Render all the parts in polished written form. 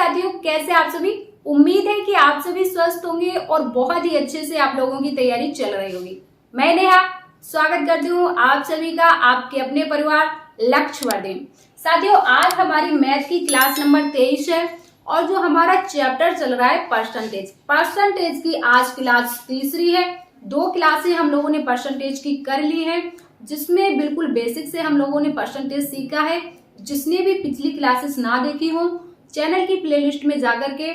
साथियों, कैसे आप सभी। उम्मीद है कि आप सभी स्वस्थ होंगे और बहुत ही अच्छे से आप लोगों की तैयारी चल रही होगी। मैं नेहा स्वागत करती हूँ आप सभी का आपके अपने परिवार लक्ष्यवर्धन। साथियों, आज हमारी मैथ की क्लास नंबर 23 है और जो हमारा चैप्टर चल रहा है परसेंटेज की आज क्लास तीसरी है। 2 क्लासें हम लोगों ने परसेंटेज की कर ली है, जिसमें बिल्कुल बेसिक से हम लोगों ने परसेंटेज सीखा है। जिसने भी पिछली क्लासेस ना देखी हो, चैनल की प्लेलिस्ट में जाकर के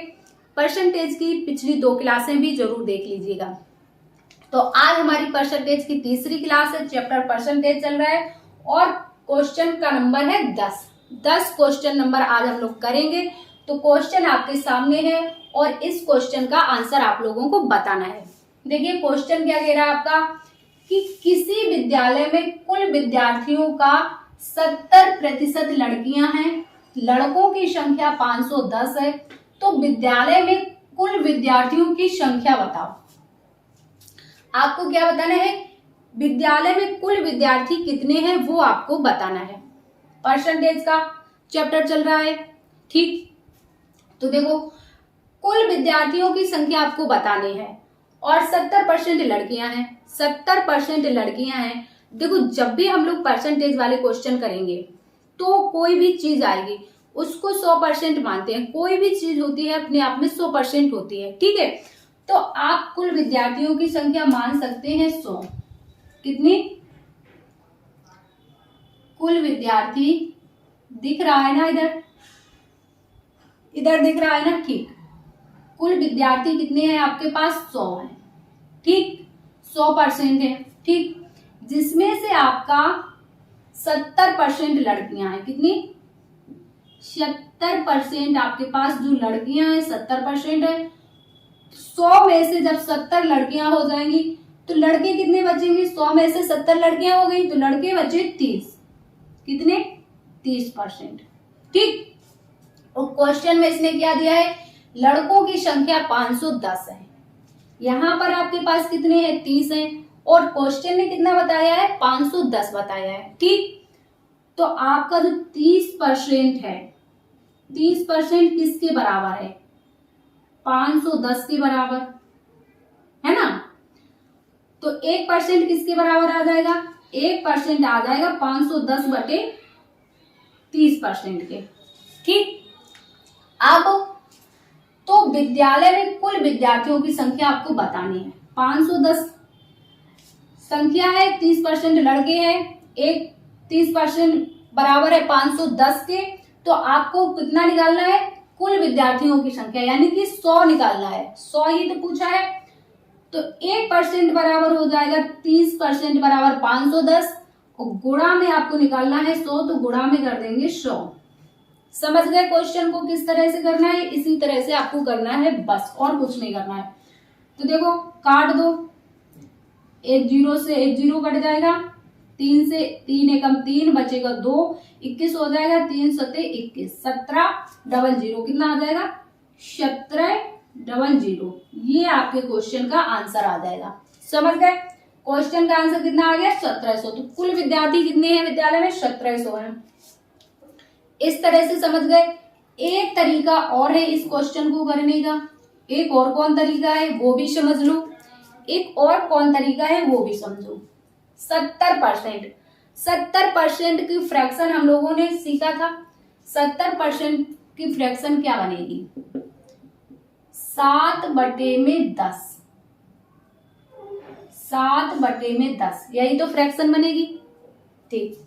परसेंटेज की पिछली 2 क्लासें भी जरूर देख लीजिएगा। तो आज हमारी परसेंटेज की तीसरी क्लास है, चैप्टर परसेंटेज चल रहा है और क्वेश्चन का नंबर है 10 क्वेश्चन नंबर आज हम लोग करेंगे। तो क्वेश्चन आपके सामने है और इस क्वेश्चन का आंसर आप लोगों को बताना है। देखिए क्वेश्चन क्या कह रहा है आपका कि किसी विद्यालय में कुल विद्यार्थियों का 70% लड़कियां हैं, लड़कों की संख्या 510 है, तो विद्यालय में कुल विद्यार्थियों की संख्या बताओ। आपको क्या बताना है, विद्यालय में कुल विद्यार्थी कितने हैं वो आपको बताना है। परसेंटेज का चैप्टर चल रहा है, ठीक। तो देखो कुल विद्यार्थियों की संख्या आपको बतानी है और 70% लड़कियां हैं, 70% लड़कियां हैं। देखो जब भी हम लोग परसेंटेज वाले क्वेश्चन करेंगे तो कोई भी चीज आएगी उसको 100% मानते हैं। कोई भी चीज होती है अपने आप में 100% होती है, ठीक है। तो आप कुल विद्यार्थियों की संख्या मान सकते हैं 100। कितनी? कुल विद्यार्थी दिख रहा है ना, इधर दिख रहा है ना, ठीक। कुल विद्यार्थी कितने हैं आपके पास? 100 है, ठीक। 100% है, ठीक। जिसमें से आपका 70% लड़कियां हैं। कितनी? 70% आपके पास जो लड़कियां हैं 70% है। 100 में से जब 70 लड़कियां हो जाएंगी तो लड़के कितने बचेंगे? 100 में से 70 लड़कियां हो गई तो लड़के बचे 30। कितने? 30%, ठीक। और क्वेश्चन में इसने क्या दिया है, लड़कों की संख्या 510 है। यहां पर आपके पास कितने हैं? 30 हैं और क्वेश्चन ने कितना बताया है? 510 बताया है, ठीक। तो आपका जो 30% है, 30% किसके बराबर है? 510 के बराबर है ना। तो 1% किसके बराबर आ जाएगा? 1% आ जाएगा 510 बटे 30% के, ठीक। अब तो विद्यालय में कुल विद्यार्थियों की संख्या आपको बतानी है। 510 संख्या है, 30% लड़के हैं, 30% बराबर है 510 के। तो आपको कितना निकालना है? कुल विद्यार्थियों की संख्या, यानी कि 100 निकालना है। 100 ही तो पूछा है। तो 1% बराबर हो जाएगा 30% बराबर 510 और गुणा में आपको निकालना है 100, तो गुणा में कर देंगे 100। समझ गए क्वेश्चन को किस तरह से करना है? इसी तरह से आपको करना है, बस और कुछ नहीं करना है। तो देखो काट दो, 1 0 से 1 0 कट जाएगा, 3 से 3 एकम 3 बचेगा 2, 21 हो जाएगा, 3 सते 21, 17 डबल 0 कितना आ जाएगा? 1700। ये आपके क्वेश्चन का आंसर आ जाएगा। समझ गए? क्वेश्चन का आंसर कितना आ गया? 1700। तो कुल विद्यार्थी कितने हैं विद्यालय में? 1700 है। इस तरह से समझ गए। एक तरीका और है इस क्वेश्चन को करने का। एक और कौन तरीका है वो भी समझ लो। एक और कौन तरीका है वो भी समझो। 70% की फ्रैक्शन हम लोगों ने सीखा था। 70% की फ्रैक्शन क्या बनेगी? 7/10। 7/10 यही तो फ्रैक्शन बनेगी, ठीक।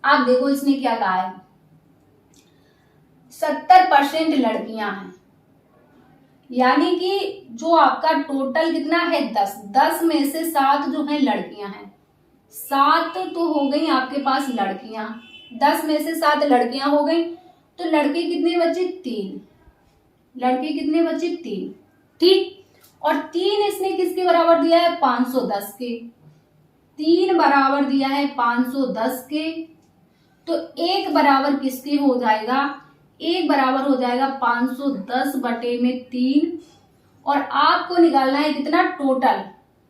आप देखो इसने क्या कहा है, 70% लड़कियां हैं, यानी कि जो आपका टोटल कितना है 10 में से 7 जो है लड़कियां हैं। 7 तो हो गई आपके पास लड़कियां, 10 में से 7 लड़कियां हो गई, तो लड़के कितने बचे? 3। लड़के कितने बचे? 3, ठीक। और 3 इसने किसके बराबर दिया है? 510 के। 3 बराबर दिया है 510 के, तो 1 बराबर किसके हो जाएगा? 1 बराबर हो जाएगा 510 बटे में 3। और आपको निकालना है कितना?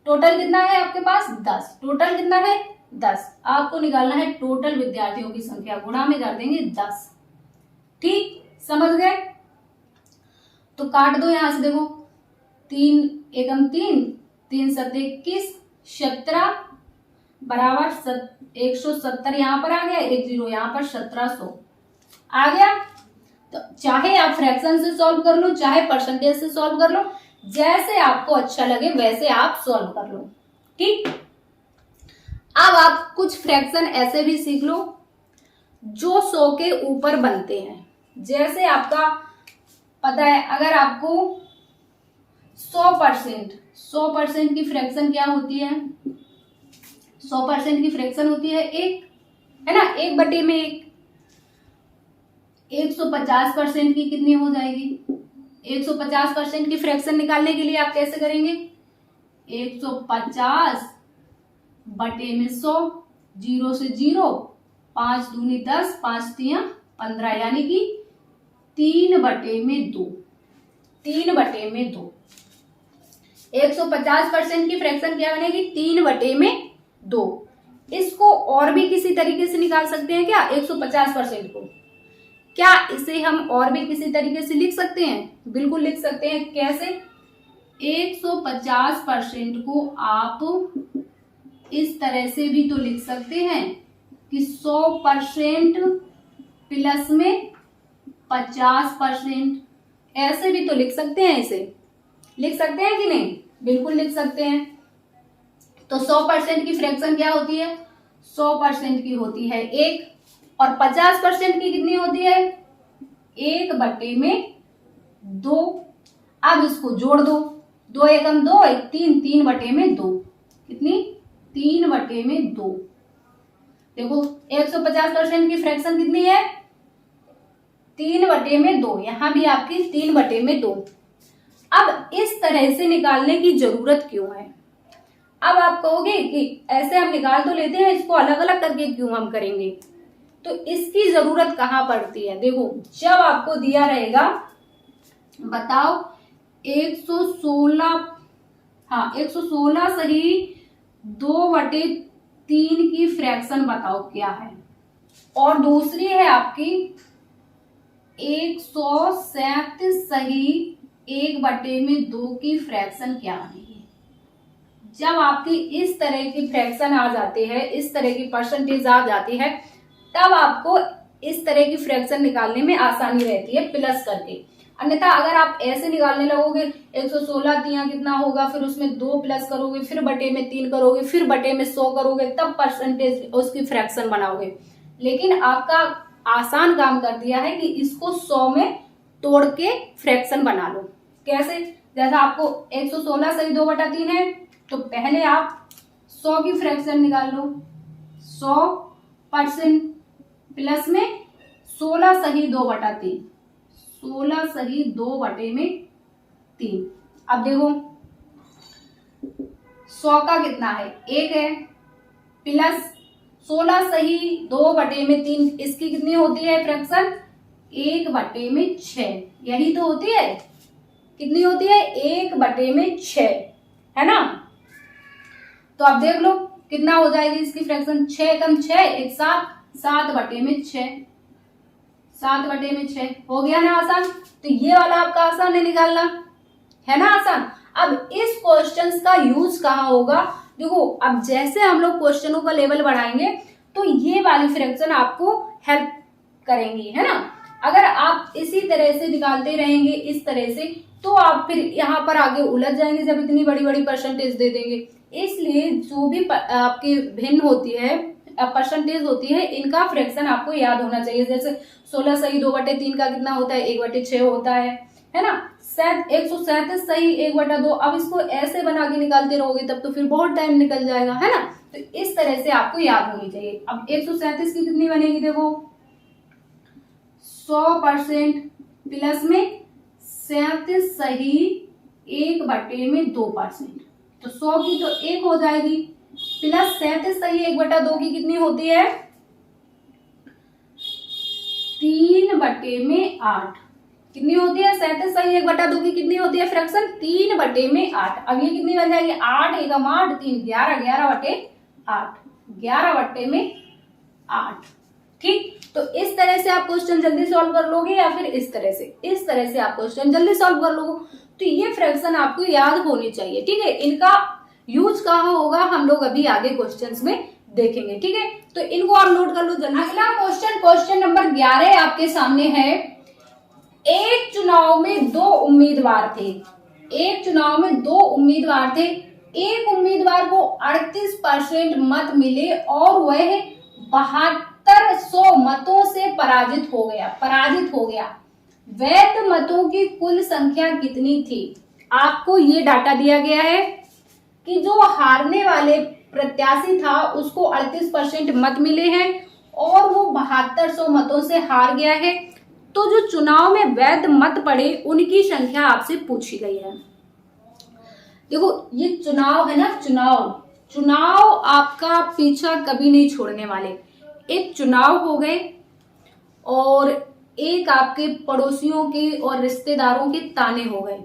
टोटल कितना है आपके पास? 10। टोटल कितना है? 10। आपको निकालना है टोटल विद्यार्थियों की संख्या, गुणा में कर देंगे 10, ठीक। समझ गए? तो काट दो यहां से, देखो 3 एकम 3, 3 सत्ते 21, 17 बराबर 170 यहाँ पर आ गया, 1 0 यहाँ पर 1700 आ गया। तो चाहे आप फ्रैक्शन से सॉल्व कर लो, चाहे परसेंटेज से सॉल्व कर लो, जैसे आपको अच्छा लगे वैसे आप सॉल्व कर लो। ठीक, अब आप कुछ फ्रैक्शन ऐसे भी सीख लो जो 100 के ऊपर बनते हैं। जैसे आपका पता है, अगर आपको 100% की फ्रैक्शन क्या होती है, 100% की फ्रैक्शन होती है 1, है ना, 1/1। 150% की कितनी हो जाएगी, 150% की फ्रैक्शन निकालने के लिए आप कैसे करेंगे, 150/100, 0 से 0, 5 दूनी 10, 5 तियां 15, यानी कि 3/2, 3/2। 150% की फ्रैक्शन क्या बनेगी, 3/2। इसको और भी किसी तरीके से निकाल सकते हैं क्या, 150% को, क्या इसे हम और भी किसी तरीके से लिख सकते हैं, बिल्कुल लिख सकते हैं। कैसे, 150% को आप इस तरह से भी तो लिख सकते हैं कि 100% प्लस में 50%, ऐसे भी तो लिख सकते हैं, इसे लिख सकते हैं कि नहीं, बिल्कुल लिख सकते हैं। तो 100% की फ्रैक्शन क्या होती है, 100% की होती है 1, और 50% की कितनी होती है, 1/2। अब इसको जोड़ दो, 2 एकम 2, 1 3, 3/2, कितनी, 3/2। देखो 150% की फ्रैक्शन कितनी है, 3/2, यहां भी आपकी 3/2। अब इस तरह से निकालने की जरूरत क्यों है। अब आप कहोगे कि ऐसे हम निकाल तो लेते हैं, इसको अलग अलग करके क्यों हम करेंगे, तो इसकी जरूरत कहां पड़ती है। देखो जब आपको दिया रहेगा, बताओ 116, हाँ 116 सही 2/3 की फ्रैक्शन बताओ क्या है, और दूसरी है आपकी 137 सही 1/2 की फ्रैक्शन क्या बनेगी। जब आपकी इस तरह की फ्रैक्शन आ जाती है, इस तरह की परसेंटेज आ जाती है, तब आपको इस तरह की फ्रैक्शन निकालने में आसानी रहती है प्लस करके। अन्यथा अगर आप ऐसे निकालने लगोगे, 116 तियां कितना होगा, फिर उसमें 2 प्लस करोगे, फिर बटे में 3 करोगे, फिर बटे में 100 करोगे, तब परसेंटेज उसकी फ्रैक्शन बनाओगे। लेकिन आपका आसान काम कर दिया है कि इसको 100 में तोड़ के फ्रैक्शन बना लो। कैसे, जैसा आपको 116 सही 2/3 है, तो पहले आप 100 की फ्रैक्शन निकाल लो, 100% प्लस में 16 सही 2/3, 16 सही 2/3। अब देखो 100 का कितना है, 1 है, प्लस 16 सही 2/3, इसकी कितनी होती है फ्रैक्शन, 1/6, यही तो होती है, कितनी होती है, 1/6, है ना। तो आप देख लो कितना हो जाएगी इसकी फ्रैक्शन, 6 एकम 6, 1 7, 7/6, 7/6 हो गया ना आसान। तो ये वाला आपका आसान है निकालना, है ना आसान। अब इस क्वेश्चंस का यूज कहाँ होगा, देखो अब जैसे हम लोग क्वेश्चनों का लेवल बढ़ाएंगे तो ये वाली फ्रैक्शन आपको हेल्प करेंगी, है ना। अगर आप इसी तरह से निकालते रहेंगे इस तरह से, तो आप फिर यहाँ पर आगे उलझ जाएंगे जब इतनी बड़ी बड़ी परसेंटेज दे देंगे। इसलिए जो भी आपकी भिन्न होती है परसेंटेज होती है, इनका फ्रैक्शन आपको याद होना चाहिए। जैसे 16 सही 2/3 का कितना होता है, 1/6 होता है ना। 137 सही 1/2, अब इसको ऐसे बना के निकालते रहोगे तब तो फिर बहुत टाइम निकल जाएगा, है ना। तो इस तरह से आपको याद होनी चाहिए। अब 137 की कितनी बनेगी, देखो 100% प्लस में 37 सही 1/2%, तो 100 की तो 1 हो जाएगी, प्लस 37 सही 1/2 की कितनी होती है, 3/8, कितनी होती है 37 सही 1/2 की कितनी होती है फ्रैक्शन, 3/8। अब ये कितनी बन जाएगी, 8 एकम 8, 3 11, 11/8, 11/8। ठीक, तो इस तरह से आप क्वेश्चन जल्दी सॉल्व कर लोगे या फिर इस तरह से आप क्वेश्चन जल्दी सॉल्व कर लोगे। तो ये फ्रैक्शन आपको याद होनी चाहिए, ठीक है। इनका यूज कहाँ होगा हम लोग अभी आगे क्वेश्चंस में देखेंगे, ठीक है। तो इनको आप नोट कर लो जल्दी। अगला क्वेश्चन नंबर 11 आपके सामने है। एक चुनाव में दो उम्मीदवार थे, एक चुनाव में दो उम्मीदवार थे। एक उम्मीदवार को 38% मत मिले और वह 7200 मतों से पराजित हो गया। वैध मतों की कुल संख्या कितनी थी? आपको ये डाटा दिया गया है कि जो हारने वाले प्रत्याशी था उसको 38% मत मिले हैं और वो 7200 मतों से हार गया है। तो जो चुनाव में वैध मत पड़े उनकी संख्या आपसे पूछी गई है। देखो ये चुनाव है ना, चुनाव आपका पीछा कभी नहीं छोड़ने वाले। एक चुनाव हो गए और एक आपके पड़ोसियों के और रिश्तेदारों के ताने हो गए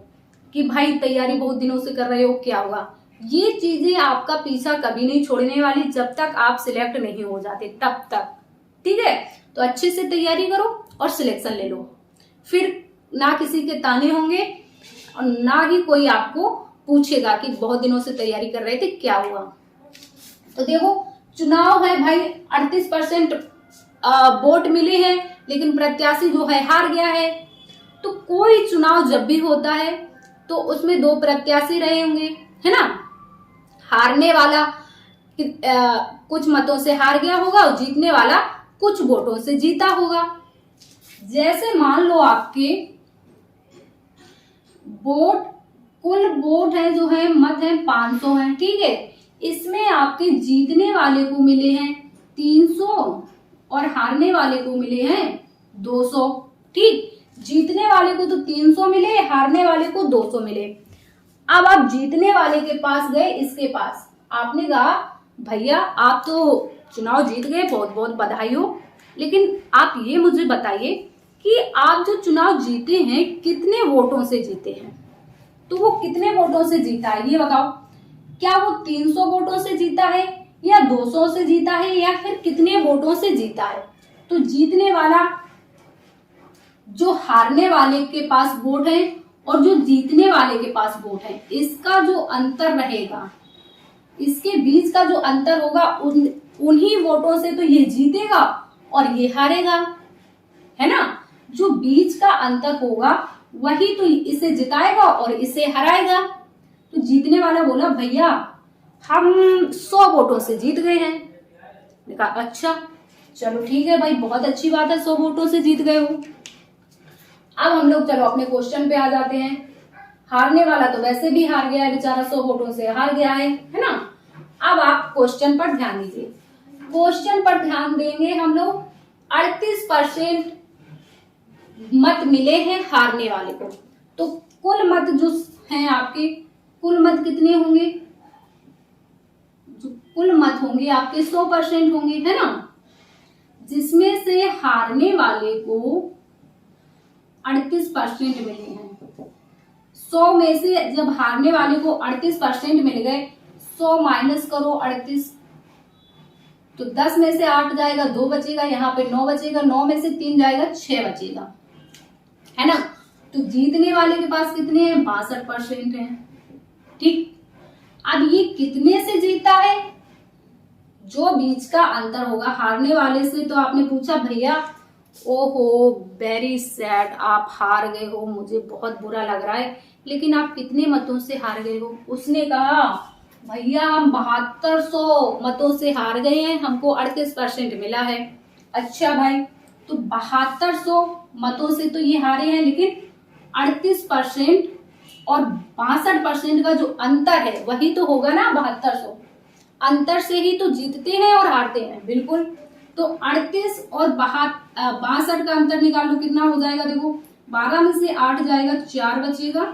कि भाई तैयारी बहुत दिनों से कर रहे हो, क्या होगा। ये चीजें आपका पीछा कभी नहीं छोड़ने वाली जब तक आप सिलेक्ट नहीं हो जाते तब तक, ठीक है। तो अच्छे से तैयारी करो और सिलेक्शन ले लो, फिर ना किसी के ताने होंगे और ना ही कोई आपको पूछेगा कि बहुत दिनों से तैयारी कर रहे थे, क्या हुआ। तो देखो चुनाव है भाई, 38% वोट मिले हैं लेकिन प्रत्याशी जो है हार गया है। तो कोई चुनाव जब भी होता है तो उसमें दो प्रत्याशी रहे होंगे, है ना। हारने वाला कुछ मतों से हार गया होगा और जीतने वाला कुछ वोटों से जीता होगा। जैसे मान लो आपके कुल वोट है जो है मत है 500 है, ठीक है। इसमें आपके जीतने वाले को मिले हैं 300 और हारने वाले को मिले हैं 200, ठीक। जीतने वाले को तो 300 मिले, हारने वाले को 200 मिले। अब आप जीतने वाले के पास गए, इसके पास, आपने कहा भैया आप तो चुनाव जीत गए, बहुत बहुत बधाई हो, लेकिन आप ये मुझे बताइए कि आप जो चुनाव जीते हैं कितने वोटों से जीते हैं। तो वो कितने वोटों से जीता है ये बताओ। क्या वो 300 वोटों से जीता है या 200 से जीता है या फिर कितने वोटों से जीता है। तो जीतने वाला जो हारने वाले के पास वोट है और जो जीतने वाले के पास वोट है, इसका जो अंतर रहेगा, इसके बीच का जो अंतर होगा उन्हीं वोटों से तो ये जीतेगा और ये हारेगा, है ना। जो बीच का अंतर होगा वही तो इसे जिताएगा और इसे हराएगा। तो जीतने वाला बोला भैया हम 100 वोटों से जीत गए हैं। मैंने कहा अच्छा चलो ठीक है भाई, बहुत अच्छी बात है, 100 वोटों से जीत गए हो। अब हम लोग चलो अपने क्वेश्चन पे आ जाते हैं। हारने वाला तो वैसे भी हार गया है बेचारा, 100 वोटों से हार गया है ना। अब आप क्वेश्चन पर ध्यान दीजिए। क्वेश्चन पर ध्यान देंगे हम लोग। 38% मत मिले हैं हारने वाले को। तो कुल मत जो हैं आपके, कुल मत कितने होंगे? जो कुल मत होंगे आपके 100% होंगे, है ना। जिसमें से हारने वाले को 38% मिले हैं। 100 में से जब हारने वाले को 38% मिल गए, 100 माइनस करो 38, तो 10 में से 8 जाएगा, 2 बचेगा, यहाँ पे 9 बचेगा, 9 में से 3 जाएगा, 6 बचेगा, है ना। तो जीतने वाले के पास कितने हैं? 62% है, ठीक। अब ये कितने से जीता है? जो बीच का अंतर होगा हारने वाले से। तो आपने पूछा भैया ओहो वेरी सैड, आप हार गए हो, मुझे बहुत बुरा लग रहा है, लेकिन आप कितने मतों से हार गए हो? उसने कहा भैया हम 7200 मतों से हार गए हैं, हमको 38% मिला है। अच्छा भाई, तो 7200 मतों से तो ये हारे हैं, लेकिन 38% और 62% का जो अंतर है वही तो होगा ना 7200। अंतर से ही तो जीतते हैं और हारते हैं, बिल्कुल। तो 38 और 62 का अंतर निकाल लो, कितना हो जाएगा? देखो 12 में से 8 जाएगा, 4 बचेगा,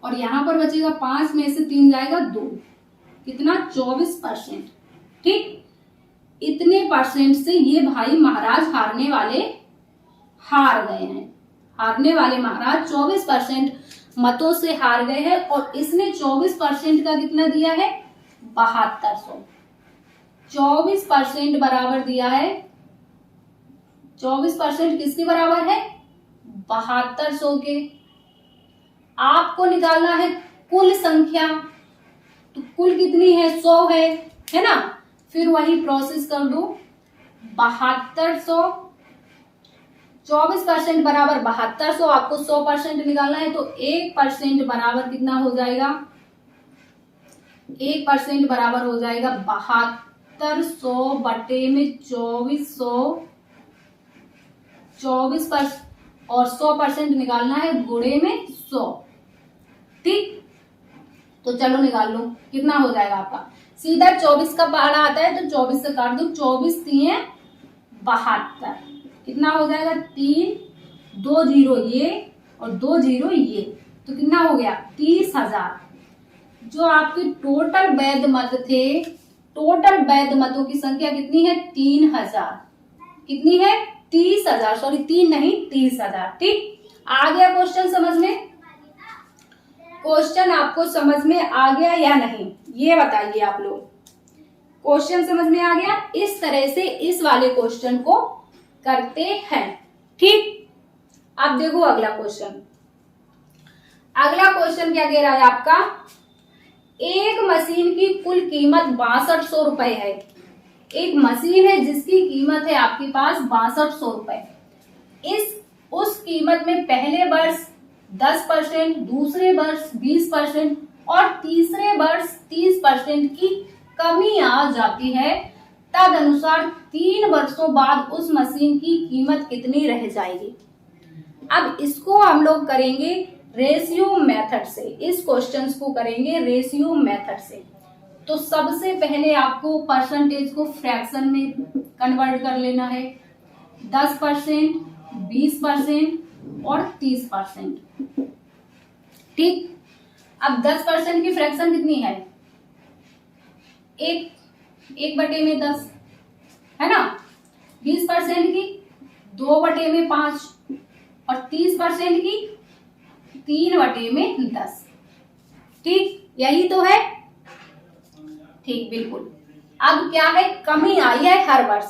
और यहां पर बचेगा 5 में से 3 जाएगा, 2, कितना? 24%, ठीक। इतने परसेंट से ये भाई महाराज हारने वाले हार गए हैं। हारने वाले महाराज 24% मतों से हार गए हैं और इसने 24% का कितना दिया है? 7200। 24% बराबर दिया है 24% किसके बराबर है? 7200 के। आपको निकालना है कुल संख्या, तो कुल कितनी है? 100 है ना। फिर वही प्रोसेस कर दो, 7200, 24% बराबर 7200, आपको 100% निकालना है, तो 1% बराबर कितना हो जाएगा? 1% बराबर हो जाएगा 7200 बटे में 2400, 24% और 100% निकालना है गुणे में 100। ठीक, तो चलो निकाल लो, कितना हो जाएगा आपका? सीधा 24 का पहाड़ा आता है तो 24 से काट दो, 24 3 72, कितना हो जाएगा? 3 2 0 ये और 2 0 ये, तो कितना हो गया? 30,000। जो आपके टोटल वैध मत थे, टोटल वैध मतों की संख्या कितनी है? 3000। कितनी है? 30,000, सॉरी 3 नहीं 30,000। ठीक, आ गया क्वेश्चन समझ में? क्वेश्चन आपको समझ में आ गया या नहीं, ये बताइए आप लोग। क्वेश्चन समझ में आ गया? इस तरह से इस वाले क्वेश्चन को करते हैं। ठीक, अब देखो अगला क्वेश्चन। अगला क्वेश्चन क्या कह रहा है आपका? एक मशीन की कुल कीमत 6200 रुपए है। एक मशीन है जिसकी कीमत है आपके पास 6200 रुपए। उस कीमत में पहले वर्ष 10%, दूसरे वर्ष 20% और तीसरे वर्ष 30% की कमी आ जाती है, तद अनुसार 3 वर्षों बाद उस मशीन की कीमत कितनी रह जाएगी? अब इसको हम लोग करेंगे रेशियो मेथड से, इस क्वेश्चन को करेंगे रेशियो मेथड से। तो सबसे पहले आपको परसेंटेज को फ्रैक्शन में कन्वर्ट कर लेना है, 10%, 20% और 30%। ठीक, अब 10% की फ्रैक्शन कितनी है? 1/10 है ना। 20% की 2/5 और 30% की 3/10। ठीक, यही तो है। ठीक, बिल्कुल। अब क्या है? कमी आई है हर वर्ष।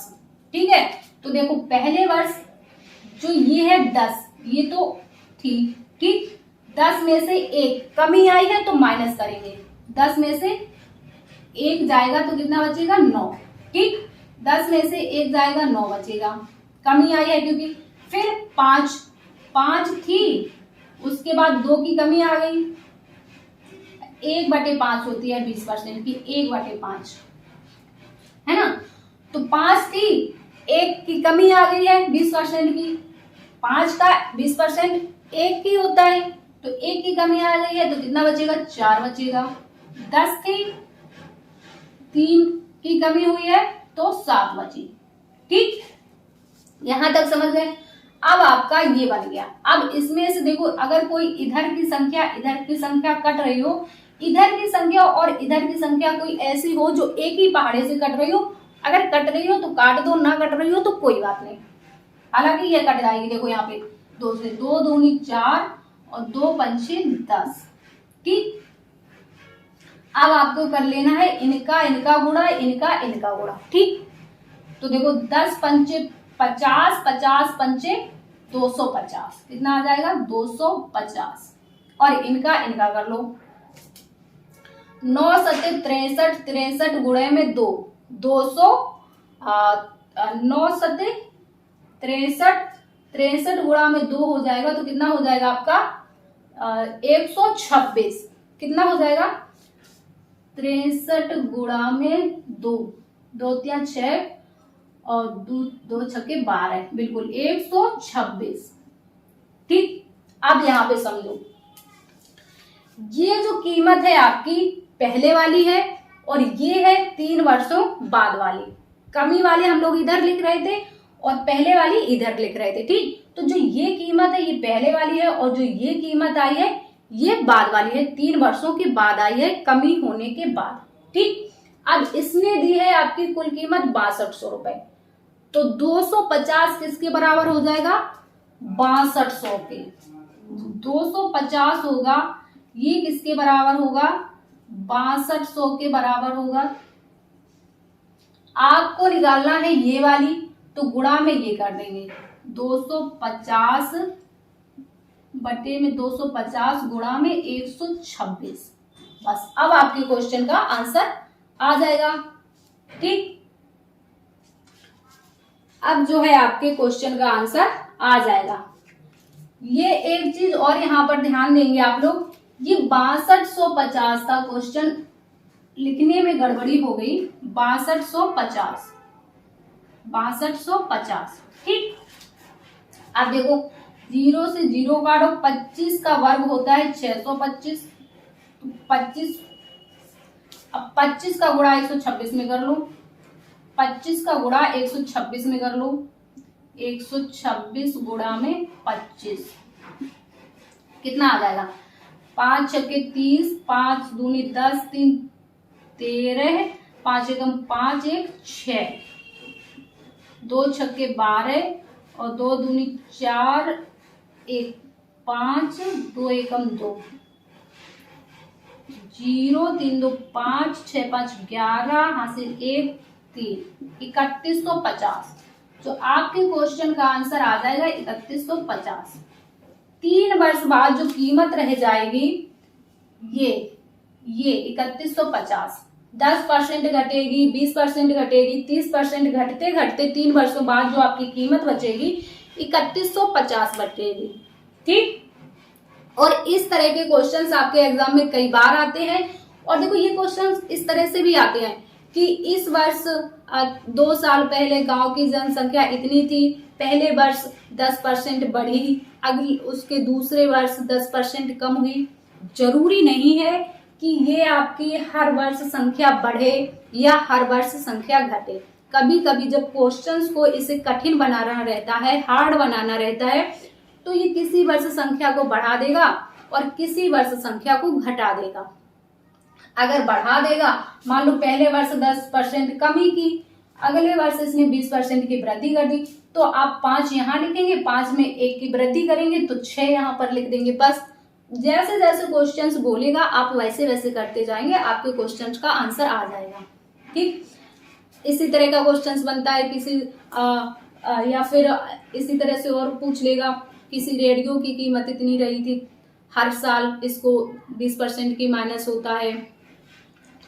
ठीक है, तो देखो पहले वर्ष जो ये है 10, ये तो ठीक। 10 में से 1 कमी आई है तो माइनस करेंगे, 10 में से 1 जाएगा तो कितना बचेगा? 9। ठीक, 10 में से 1 जाएगा 9 बचेगा, कमी आई है क्योंकि। फिर 5 थी, उसके बाद 2 की कमी आ गई, 1/5 होती है 20% की, 1/5 है ना। तो 5 थी, 1 की कमी आ गई है 20% की। 5 का 20% 1 की होता है, तो 1 की कमी आ गई है तो कितना बचेगा? 4 बचेगा। 10 थी, 3 की कमी हुई है तो 7 बची। ठीक, यहां तक समझ गए? अब आपका ये बन गया। अब इसमें से देखो, अगर कोई इधर की संख्या कट रही हो, इधर की संख्या और इधर की संख्या कोई ऐसी हो जो एक ही पहाड़े से कट रही हो, अगर कट रही हो तो काट दो, ना कट रही हो तो कोई बात नहीं, हालांकि ये कट जाएगी। देखो यहाँ पे 2 से 2 दूनी 4 और 2 पंचे 10। ठीक, अब आपको कर लेना है इनका गुणा, इनका गुणा। ठीक, तो देखो 10 पंचे 50, 50 पंचे 250, कितना आ जाएगा? 250। और इनका कर लो, 9 सते 63, 63 गुणे में 2, 200, 9 सते 63, 63 गुणा में 2 हो जाएगा तो कितना हो जाएगा आपका? 126। कितना हो जाएगा? 63 गुणा में 2, 2 3 6 और 2 छक्के 12, बिल्कुल 126। ठीक, अब यहां पे समझो, ये जो कीमत है आपकी पहले वाली है और ये है 3 वर्षों बाद वाली। कमी वाले हम लोग इधर लिख रहे थे और पहले वाली इधर लिख रहे थे। ठीक, तो जो ये कीमत है ये पहले वाली है और जो ये कीमत आई है ये बाद वाली है, 3 वर्षों के बाद आई है, कमी होने के बाद। ठीक, अब इसने दी है आपकी कुल कीमत 6200 रुपए, तो 250 किसके बराबर हो जाएगा? 6200 के। 250 होगा, ये किसके बराबर होगा? 6200 के बराबर होगा। आपको निकालना है ये वाली, तो गुणा में ये कर देंगे 250 बटे में 250 गुणा में 126। बस अब आपके क्वेश्चन का आंसर आ जाएगा। ठीक, अब जो है आपके क्वेश्चन का आंसर आ जाएगा। ये एक चीज और यहां पर ध्यान देंगे आप लोग, ये 6250 का क्वेश्चन लिखने में गड़बड़ी हो गई। 6250। ठीक, अब देखो 0 से 0 काटो, 25 का वर्ग होता है 625। 25, अब 25 का गुणा 126 में कर लो। 25 का गुणा 126 में कर लो। 126 गुणा में 25 कितना आ जाएगा? 5 छक्के 30, 5 दूनी 10, 3 13, 5 एकम 5, 1 6, 2 छक्के 12 और 2 दूनी 4, 1 5, 2 एकम 2, 0 3 2 5, 6 5 11, हासिल 1 3, 3150। तो आपके क्वेश्चन का आंसर आ जाएगा 3150। 3 वर्ष बाद जो कीमत रह जाएगी ये 3150, 10% घटेगी, 20% घटेगी, 30% घटते घटते 3 वर्षों बाद जो आपकी कीमत बचेगी 3150 बचेगी। ठीक, और इस तरह के क्वेश्चंस आपके एग्जाम में कई बार आते हैं। और देखो ये क्वेश्चंस इस तरह से भी आते हैं कि इस वर्ष 2 साल पहले गांव की जनसंख्या इतनी थी, पहले वर्ष 10% बढ़ी, अगले उसके दूसरे वर्ष 10% कम हुई। जरूरी नहीं है कि ये आपकी हर वर्ष संख्या बढ़े या हर वर्ष संख्या घटे। कभी कभी जब क्वेश्चंस को इसे कठिन बनाना रहता है, हार्ड बनाना रहता है, तो ये किसी वर्ष संख्या को बढ़ा देगा और किसी वर्ष संख्या को घटा देगा। अगर बढ़ा देगा, मान लो पहले वर्ष 10% कमी की, अगले वर्ष इसने 20% की वृद्धि कर दी, तो आप 5 यहाँ लिखेंगे, 5 में 1 की वृद्धि करेंगे तो 6 यहाँ पर लिख देंगे। बस जैसे जैसे क्वेश्चंस बोलेगा आप वैसे वैसे करते जाएंगे, आपके क्वेश्चंस का आंसर आ जाएगा। ठीक, इसी तरह का क्वेश्चंस बनता है किसी या फिर इसी तरह से और पूछ लेगा, किसी रेडियो की कीमत इतनी रही थी, हर साल इसको 20% की माइनस होता है।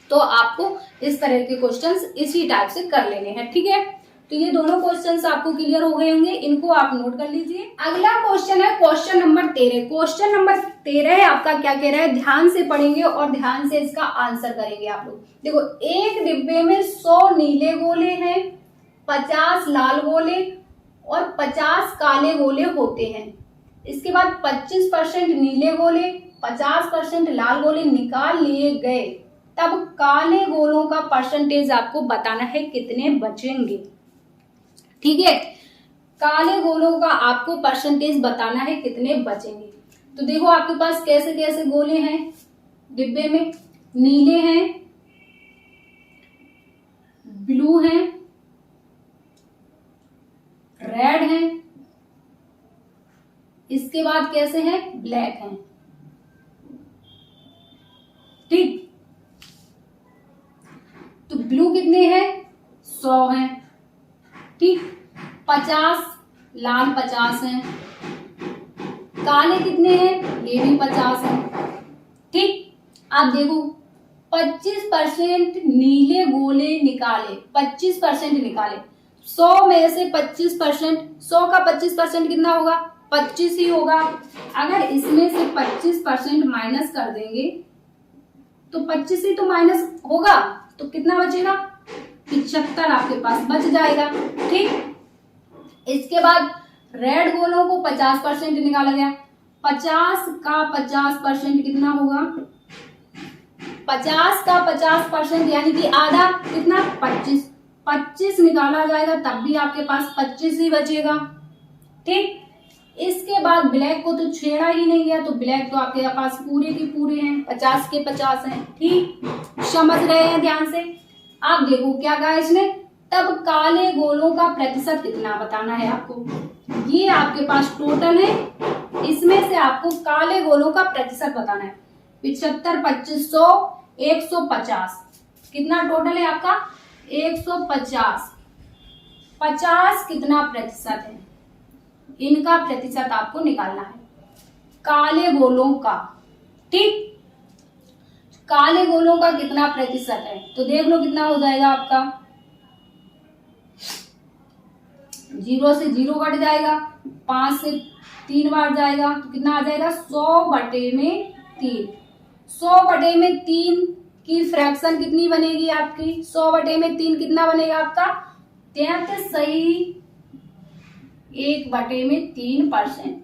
तो आपको इस तरह के क्वेश्चंस इसी टाइप से कर लेने हैं। ठीक है, तो ये दोनों क्वेश्चंस आपको क्लियर हो गए होंगे, इनको आप नोट कर लीजिए। अगला क्वेश्चन है क्वेश्चन नंबर 13। क्वेश्चन नंबर 13 आपका क्या कह रहा है, ध्यान से पढ़ेंगे और ध्यान से इसका आंसर करेंगे आप लोग। देखो, एक डिब्बे में 100 नीले गोले हैं, 50 लाल गोले और 50 काले गोले होते हैं। इसके बाद 25% नीले गोले, 50% लाल गोले निकाल लिए गए, तब काले गोलों का परसेंटेज आपको बताना है कितने बचेंगे। ठीक है, काले गोलों का आपको परसेंटेज बताना है कितने बचेंगे। तो देखो आपके पास कैसे कैसे गोले हैं डिब्बे में, नीले हैं, ब्लू हैं, रेड हैं, इसके बाद कैसे हैं, ब्लैक हैं। ठीक, तो ब्लू कितने हैं, 100 हैं। ठीक, 50 लाल 50 हैं, काले कितने हैं, ये भी 50 हैं। ठीक, आप देखो 25% नीले गोले निकाले, 25% निकाले, 100 में से 25%, 100 का 25% कितना होगा, 25 ही होगा। अगर इसमें से 25% माइनस कर देंगे तो 25 ही तो माइनस होगा, तो कितना बचेगा, 75 आपके पास बच जाएगा। ठीक, इसके बाद रेड गोलों को 50% निकाला गया, 50 का 50% कितना होगा, 50 का 50% यानी कि आधा, कितना, 25 निकाला जाएगा तब भी आपके पास 25 ही बचेगा। ठीक, इसके बाद ब्लैक को तो छेड़ा ही नहीं गया, तो ब्लैक तो आपके पास पूरे के पूरे हैं, 50 के 50 हैं। ठीक, समझ रहे हैं ध्यान से। आप देखो क्या कहा इसने, तब काले गोलों का प्रतिशत कितना बताना है आपको। ये आपके पास टोटल है, इसमें से आपको काले गोलों का प्रतिशत बताना है। 75, 2500, 150, कितना टोटल है आपका, 150। 50 कितना प्रतिशत है, इनका प्रतिशत आपको निकालना है काले गोलों का। ठीक, काले गोलों का कितना प्रतिशत है, तो देख लो कितना हो जाएगा आपका, 0 से 0 कट जाएगा, 5 से 3 बार जाएगा, तो कितना आ जाएगा 100/3। 100/3 की फ्रैक्शन कितनी बनेगी आपकी, 100/3 कितना बनेगा आपका 33 सही 1/3%।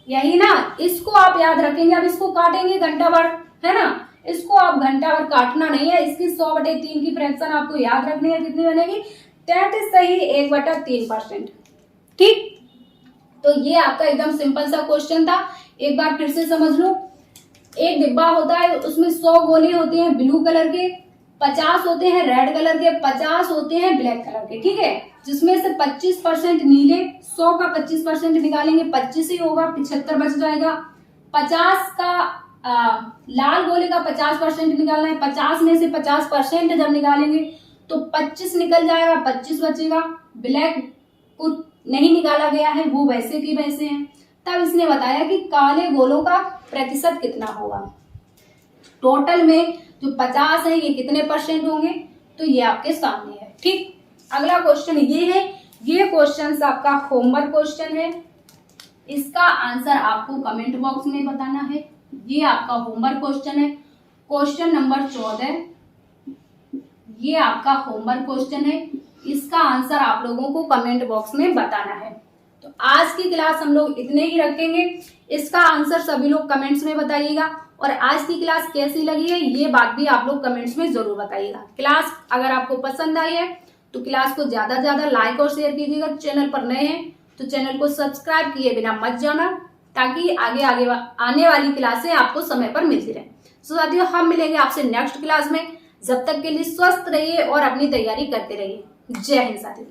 यही ना, इसको आप याद रखेंगे। अब इसको काटेंगे घंटा भर, है ना, इसको आप घंटा भर काटना नहीं है, इसकी 100/3 की फ्रैक्शन आपको याद रखनी है, कितनी बनेगी 33 सही 1/3%। ठीक, तो ये आपका एकदम सिंपल सा क्वेश्चन था। एक बार फिर से समझ लो, एक डिब्बा होता है, उसमें 100 गोले होते हैं ब्लू कलर के, 50 होते हैं रेड कलर के, 50 होते हैं ब्लैक कलर के। ठीक है, जिसमें से 25% नीले, 100 का 25% निकालेंगे 25 ही होगा, 75 बच जाएगा। 50 का लाल गोले का 50% निकालना है, 50 में से 50% जब निकालेंगे तो 25 निकल जाएगा, 25 बचेगा। ब्लैक को नहीं निकाला गया है, वो वैसे की वैसे हैं। तब इसने बताया कि काले गोलों का प्रतिशत कितना होगा। टोटल में जो 50 है ये कितने परसेंट होंगे, तो ये आपके सामने है। ठीक, अगला क्वेश्चन ये है, ये क्वेश्चन आपका होमवर्क क्वेश्चन है, इसका आंसर आपको कमेंट बॉक्स में बताना है। ये आपका होमवर्क क्वेश्चन है, क्वेश्चन नंबर 14, ये आपका होमवर्क क्वेश्चन है, इसका आंसर आप लोगों को कमेंट बॉक्स में बताना है। तो आज की क्लास हम लोग इतने ही रखेंगे, इसका आंसर सभी लोग कमेंट्स में बताइएगा, और आज की क्लास कैसी लगी है ये बात भी आप लोग कमेंट्स में जरूर बताइएगा। क्लास अगर आपको पसंद आई है तो क्लास को ज्यादा से ज्यादा लाइक और शेयर कीजिएगा। चैनल पर नए हैं तो चैनल को सब्सक्राइब किए बिना मत जाना, ताकि आगे आने वाली क्लासें आपको समय पर मिलती रहे। सो साथियों, हम मिलेंगे आपसे नेक्स्ट क्लास में। जब तक के लिए स्वस्थ रहिए और अपनी तैयारी करते रहिए। जय हिंद साथियों।